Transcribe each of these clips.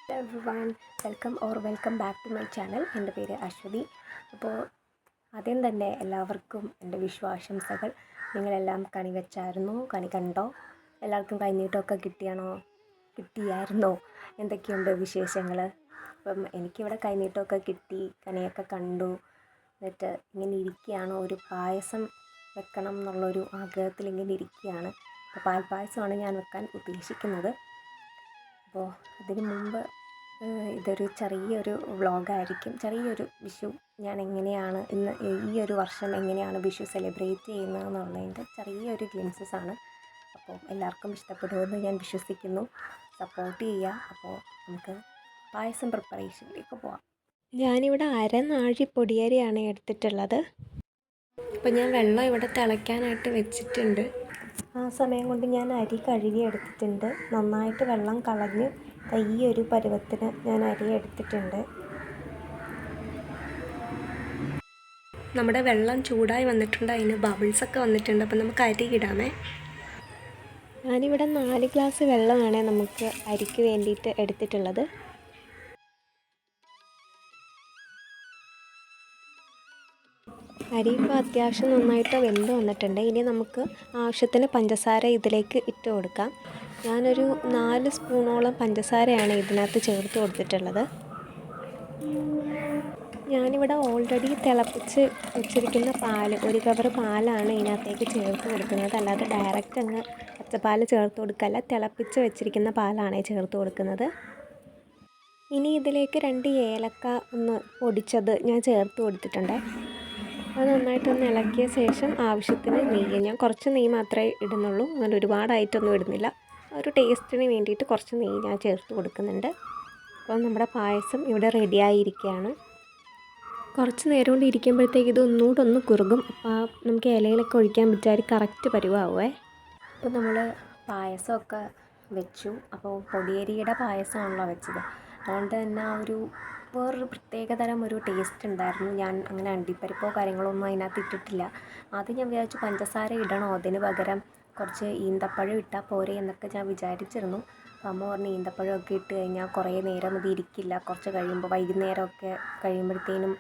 Hello everyone, welcome back to my channel. എൻ്റെ പേര് അശ്വതി. അപ്പോൾ ആദ്യം തന്നെ എല്ലാവർക്കും എൻ്റെ വിഷുവാശംസകൾ. നിങ്ങളെല്ലാം കണി വെച്ചായിരുന്നോ? കണി കണ്ടോ? എല്ലാവർക്കും കൈനീട്ടമൊക്കെ കിട്ടിയായിരുന്നോ? എന്തൊക്കെയുണ്ട് വിശേഷങ്ങൾ? അപ്പം എനിക്കിവിടെ കൈനീട്ടമൊക്കെ കിട്ടി, കണിയൊക്കെ കണ്ടു. എന്നിട്ട് ഇങ്ങനെ ഇരിക്കുകയാണ്, ഒരു പായസം വെക്കണം എന്നുള്ളൊരു ആഗ്രഹത്തിൽ ഇങ്ങനെ ഇരിക്കുകയാണ്. അപ്പോൾ പാൽപ്പായസമാണ് ഞാൻ വെക്കാൻ ഉദ്ദേശിക്കുന്നത്. അപ്പോൾ അതിന് മുമ്പ് ഇതൊരു ചെറിയൊരു വ്ളോഗായിരിക്കും. ചെറിയൊരു വിഷു ഞാൻ എങ്ങനെയാണ് ഈ ഒരു വർഷം എങ്ങനെയാണ് വിഷു സെലിബ്രേറ്റ് ചെയ്യുന്നതെന്നുള്ളതിൻ്റെ ചെറിയൊരു ഗ്ലിംസസാണ്. അപ്പോൾ എല്ലാവർക്കും ഇഷ്ടപ്പെടുമെന്ന് ഞാൻ വിശ്വസിക്കുന്നു. സപ്പോർട്ട് ചെയ്യുക. അപ്പോൾ നമുക്ക് പായസം പ്രിപ്പറേഷനിലേക്ക് പോവാം. ഞാനിവിടെ അരനാഴി പൊടിയരിയാണ് എടുത്തിട്ടുള്ളത്. അപ്പോൾ ഞാൻ വെള്ളം ഇവിടെ തിളയ്ക്കാനായിട്ട് വെച്ചിട്ടുണ്ട്. ആ സമയം കൊണ്ട് ഞാൻ അരി കഴുകി എടുത്തിട്ടുണ്ട്. നന്നായിട്ട് വെള്ളം കളഞ്ഞ് ഈ ഒരു പരുവത്തിന് ഞാൻ അരി എടുത്തിട്ടുണ്ട്. നമ്മുടെ വെള്ളം ചൂടായി വന്നിട്ടുണ്ട്, അതിന് ബബിൾസൊക്കെ വന്നിട്ടുണ്ട്. അപ്പം നമുക്ക് അരി ഇടാമേ. ഞാനിവിടെ 4 ഗ്ലാസ് വെള്ളമാണ് നമുക്ക് അരിക്ക് വേണ്ടിയിട്ട് എടുത്തിട്ടുള്ളത്. അരി ഇപ്പോൾ അത്യാവശ്യം നന്നായിട്ട് വെന്ത് വന്നിട്ടുണ്ട്. ഇനി നമുക്ക് ആവശ്യത്തിന് പഞ്ചസാര ഇതിലേക്ക് ഇട്ട് കൊടുക്കാം. ഞാനൊരു 4 സ്പൂണോളം പഞ്ചസാരയാണ് ഇതിനകത്ത് ചേർത്ത് കൊടുത്തിട്ടുള്ളത്. ഞാനിവിടെ ഓൾറെഡി തിളപ്പിച്ച് വെച്ചിരിക്കുന്ന ഒരു കവർ പാലാണ് ഇതിനകത്തേക്ക് ചേർത്ത് കൊടുക്കുന്നത്. അല്ലാതെ ഡയറക്റ്റ് അങ്ങ് പച്ചപ്പാൽ ചേർത്ത് കൊടുക്കല്ല, തിളപ്പിച്ച് വെച്ചിരിക്കുന്ന പാലാണ് ചേർത്ത് കൊടുക്കുന്നത്. ഇനി ഇതിലേക്ക് 2 ഏലക്ക ഒന്ന് പൊടിച്ചത് ഞാൻ ചേർത്ത് കൊടുത്തിട്ടുണ്ട്. അത് നന്നായിട്ടൊന്ന് ഇളക്കിയ ശേഷം ആവശ്യത്തിന് നെയ്യ്, ഞാൻ കുറച്ച് നെയ്യ് മാത്രമേ ഇടുന്നുള്ളൂ, അങ്ങനെ ഒരുപാടായിട്ടൊന്നും ഇടുന്നില്ല. ഒരു ടേസ്റ്റിന് വേണ്ടിയിട്ട് കുറച്ച് നെയ്യ് ഞാൻ ചേർത്ത് കൊടുക്കുന്നുണ്ട്. അപ്പോൾ നമ്മുടെ പായസം ഇവിടെ റെഡിയായിരിക്കുകയാണ്. കുറച്ച് നേരം കൊണ്ട് ഇരിക്കുമ്പോഴത്തേക്ക് ഇത് ഒന്നുകൂടെ കുറുകും. അപ്പോൾ നമുക്ക് ഇലയിലൊക്കെ ഒഴിക്കാൻ പറ്റിയ ഒരു കറക്റ്റ് പരുവാകുമേ. അപ്പോൾ നമ്മൾ പായസമൊക്കെ വെച്ചു. അപ്പോൾ പൊടിയരിയുടെ പായസമാണല്ലോ വെച്ചത്, അതുകൊണ്ട് തന്നെ ആ ഒരു വേറൊരു പ്രത്യേകതരം ഒരു ടേസ്റ്റ് ഉണ്ടായിരുന്നു. ഞാൻ അങ്ങനെ അണ്ടിപ്പരിപ്പോ കാര്യങ്ങളോ ഒന്നും അതിനകത്ത് ഇട്ടിട്ടില്ല. ആദ്യം ഞാൻ വിചാരിച്ചു പഞ്ചസാര ഇടണോ, അതിന് പകരം കുറച്ച് ഈന്തപ്പഴം ഇട്ടാൽ പോരെ എന്നൊക്കെ ഞാൻ വിചാരിച്ചിരുന്നു. അപ്പോൾ അമ്മ പറഞ്ഞു ഈന്തപ്പഴമൊക്കെ ഇട്ട് കഴിഞ്ഞാൽ കുറേ നേരം അത് ഇരിക്കില്ല, കുറച്ച് കഴിയുമ്പോൾ വൈകുന്നേരമൊക്കെ കഴിയുമ്പോഴത്തേനും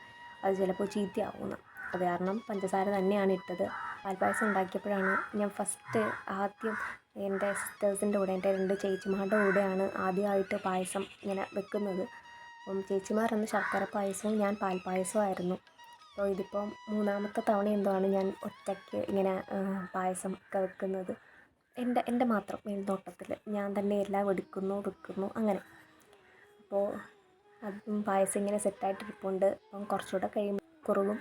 അത് ചിലപ്പോൾ ചീത്തയാവുമെന്ന്. അത് കാരണം പഞ്ചസാര തന്നെയാണ് ഇട്ടത്. പാൽപ്പായസം ഉണ്ടാക്കിയപ്പോഴാണ് ഞാൻ ആദ്യം എൻ്റെ സിസ്റ്റേഴ്സിൻ്റെ കൂടെ, എൻ്റെ 2 ചേച്ചിമാരുടെ കൂടെയാണ് ആദ്യമായിട്ട് പായസം ഇങ്ങനെ വെക്കുന്നത്. അപ്പം ചേച്ചിമാരന്ന് ശർക്കര പായസവും ഞാൻ പാൽപ്പായസമായിരുന്നു. അപ്പോൾ ഇതിപ്പം 3ാമത്തെ തവണ എന്തോ ആണ് ഞാൻ ഒറ്റയ്ക്ക് ഇങ്ങനെ പായസം ഒക്കെ വെക്കുന്നത്. എൻ്റെ മാത്രം മേൽനോട്ടത്തിൽ ഞാൻ തന്നെ എല്ലാം വെക്കുന്നു അങ്ങനെ. അപ്പോൾ അതും പായസം ഇങ്ങനെ സെറ്റായിട്ടിരിപ്പുണ്ട്. അപ്പം കുറച്ചുകൂടെ കഴിയുമ്പോൾ കുറുകും.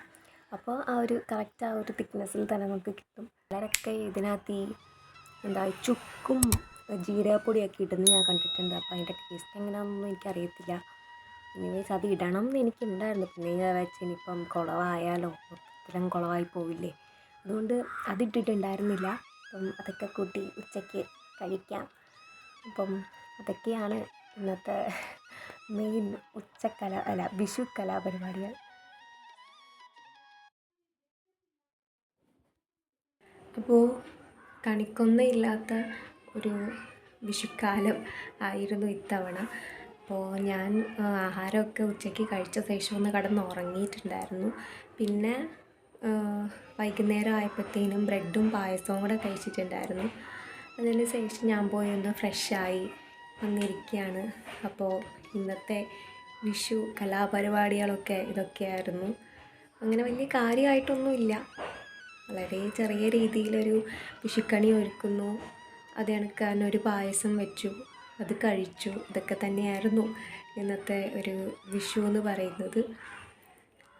അപ്പോൾ ആ ഒരു കറക്റ്റ് ആ ഒരു തിക്നെസ്സിൽ തന്നെ നമുക്ക് കിട്ടും. ചിലരൊക്കെ ഇതിനകത്ത് ചുക്കും ജീരകപ്പൊടിയൊക്കെ ഇടുന്നത് ഞാൻ കണ്ടിട്ടുണ്ട്. അപ്പോൾ അതിൻ്റെ ടേസ്റ്റ് എങ്ങനെയാണെന്നൊന്നും എനിക്കറിയത്തില്ല. എനിവേസ് അത് ഇടണം എന്ന് എനിക്കുണ്ടായിരുന്നു. പിന്നെ ഞാൻ വെച്ച് ഇനിയിപ്പം കുളമായാലോ, മൊത്തത്തിലും കുളമായി പോവില്ലേ, അതുകൊണ്ട് അതിട്ടിട്ടുണ്ടായിരുന്നില്ല. അപ്പം അതൊക്കെ കൂട്ടി ഉച്ചയ്ക്ക് കഴിക്കാം. അപ്പം അതൊക്കെയാണ് ഇന്നത്തെ മെയിൻ വിഷു കലാപരിപാടികൾ. അപ്പോൾ കണിക്കൊന്നയില്ലാത്ത ഒരു വിഷുക്കാലം ആയിരുന്നു ഇത്തവണ. അപ്പോൾ ഞാൻ ആഹാരമൊക്കെ ഉച്ചയ്ക്ക് കഴിച്ച ശേഷം ഒന്ന് കിടന്നുറങ്ങിയിട്ടുണ്ടായിരുന്നു. പിന്നെ വൈകുന്നേരം ആയപ്പോഴത്തേനും ബ്രെഡും പായസവും കൂടെ കഴിച്ചിട്ടുണ്ടായിരുന്നു. അതിന് ശേഷം ഞാൻ പോയി ഒന്ന് ഫ്രഷായി വന്നിരിക്കുകയാണ്. അപ്പോൾ ഇന്നത്തെ വിഷു കലാപരിപാടികളൊക്കെ ഇതൊക്കെയായിരുന്നു. അങ്ങനെ വലിയ കാര്യമായിട്ടൊന്നുമില്ല, വളരെ ചെറിയ രീതിയിലൊരു വിഷുക്കണി ഒരുക്കുന്നു, അത് കണക്കാൻ ഒരു പായസം വെച്ചു, അത് കഴിച്ചു. ഇതൊക്കെ തന്നെയായിരുന്നു ഇന്നത്തെ ഒരു വിഷു എന്ന് പറയുന്നത്.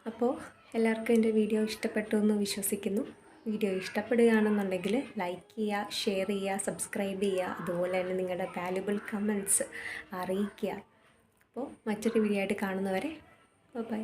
അപ്പോൾ എല്ലാവർക്കും എൻ്റെ വീഡിയോ ഇഷ്ടപ്പെട്ടു എന്ന് വിശ്വസിക്കുന്നു. വീഡിയോ ഇഷ്ടപ്പെടുകയാണെന്നുണ്ടെങ്കിൽ ലൈക്ക് ചെയ്യുക, ഷെയർ ചെയ്യുക, സബ്സ്ക്രൈബ് ചെയ്യുക. അതുപോലെ തന്നെ നിങ്ങളുടെ വാല്യുബിൾ കമൻറ്റ്സ് അറിയിക്കുക. അപ്പോൾ മറ്റൊരു വീഡിയോ ആയിട്ട് കാണുന്നവരെ ബൈ.